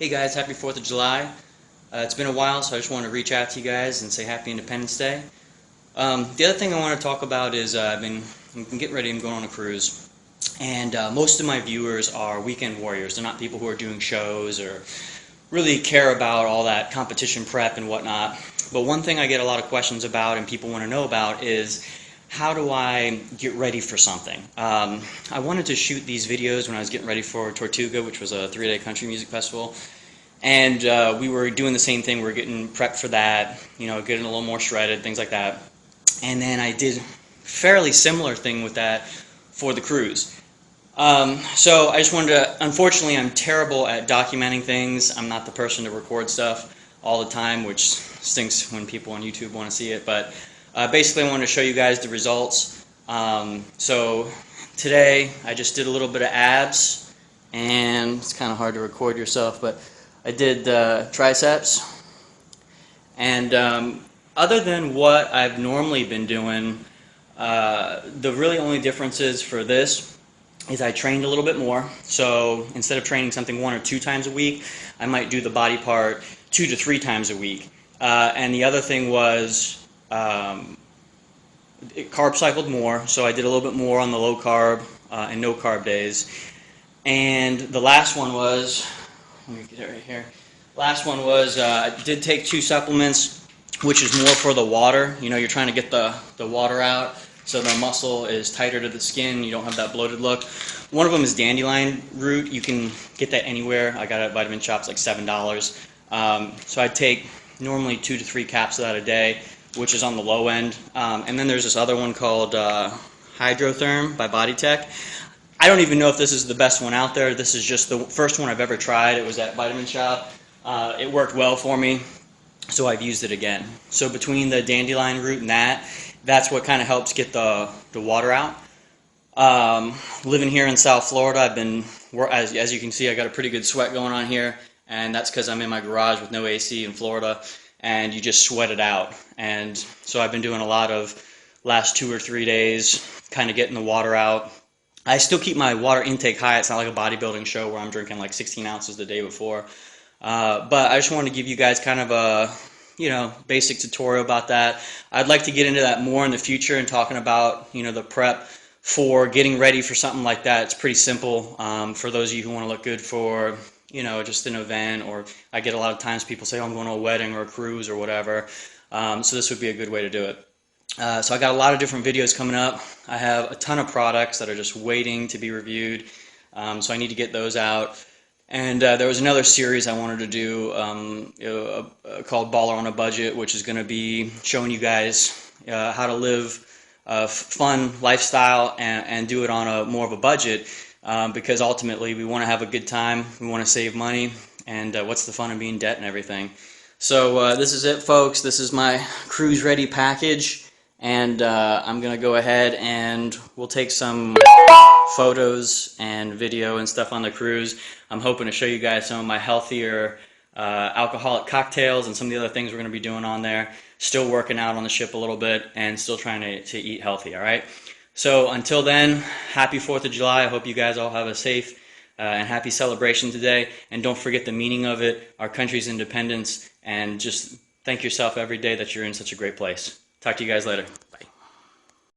Hey guys, happy 4th of July. It's been a while, so I just wanted to reach out to you guys and say happy Independence Day. The other thing I want to talk about is I'm getting ready, I'm going on a cruise. And most of my viewers are weekend warriors. They're not people who are doing shows or really care about all that competition prep and whatnot. But one thing I get a lot of questions about and people want to know about is how do I get ready for something? I wanted to shoot these videos when I was getting ready for Tortuga, which was a 3-day country music festival. And we were doing the same thing. We were getting prepped for that, getting a little more shredded, things like that. And then I did fairly similar thing with that for the cruise. So I just wanted to, unfortunately I'm terrible at documenting things. I'm not the person to record stuff all the time, which stinks when people on YouTube want to see it. But basically I wanted to show you guys the results. So today I just did a little bit of abs, and it's kind of hard to record yourself, but I did triceps. And other than what I've normally been doing, the really only differences for this is I trained a little bit more. So instead of training something 1 or 2 times a week, I might do the body part 2 to 3 times a week. And the other thing was it carb cycled more, so I did a little bit more on the low carb and no carb days. And the last one was, let me get it right here. Last one was I did take 2 supplements, which is more for the water. You're trying to get the water out, so the muscle is tighter to the skin. You don't have that bloated look. One of them is dandelion root. You can get that anywhere. I got it at Vitamin Shops, like $7. So I take normally 2 to 3 caps of that a day, which is on the low end. And then there's this other one called Hydrotherm by Bodytech. I don't even know if this is the best one out there. This is just the first one I've ever tried. It was at Vitamin Shop. It worked well for me, so I've used it again. So between the dandelion root and that's what kind of helps get the water out. Living here in South Florida, I've been, as you can see, I got a pretty good sweat going on here, and that's because I'm in my garage with no AC in Florida, and you just sweat it out. And so I've been doing a lot of last 2 or 3 days, kind of getting the water out. I still keep my water intake high. It's not like a bodybuilding show where I'm drinking like 16 ounces the day before. But I just wanted to give you guys kind of a, basic tutorial about that. I'd like to get into that more in the future and talking about, the prep for getting ready for something like that. It's pretty simple for those of you who want to look good for, just an event, or I get a lot of times people say, oh, I'm going to a wedding or a cruise or whatever. So this would be a good way to do it. So I got a lot of different videos coming up. I have a ton of products that are just waiting to be reviewed, so I need to get those out. And there was another series I wanted to do called Baller on a Budget, which is going to be showing you guys how to live a fun lifestyle and do it on more of a budget, because ultimately we want to have a good time, we want to save money, and what's the fun of being in debt and everything. So this is it, folks. This is my cruise ready package. And I'm going to go ahead and we'll take some photos and video and stuff on the cruise. I'm hoping to show you guys some of my healthier alcoholic cocktails and some of the other things we're going to be doing on there. Still working out on the ship a little bit and still trying to eat healthy, all right? So until then, happy 4th of July. I hope you guys all have a safe and happy celebration today. And don't forget the meaning of it, our country's independence, and just thank yourself every day that you're in such a great place. Talk to you guys later.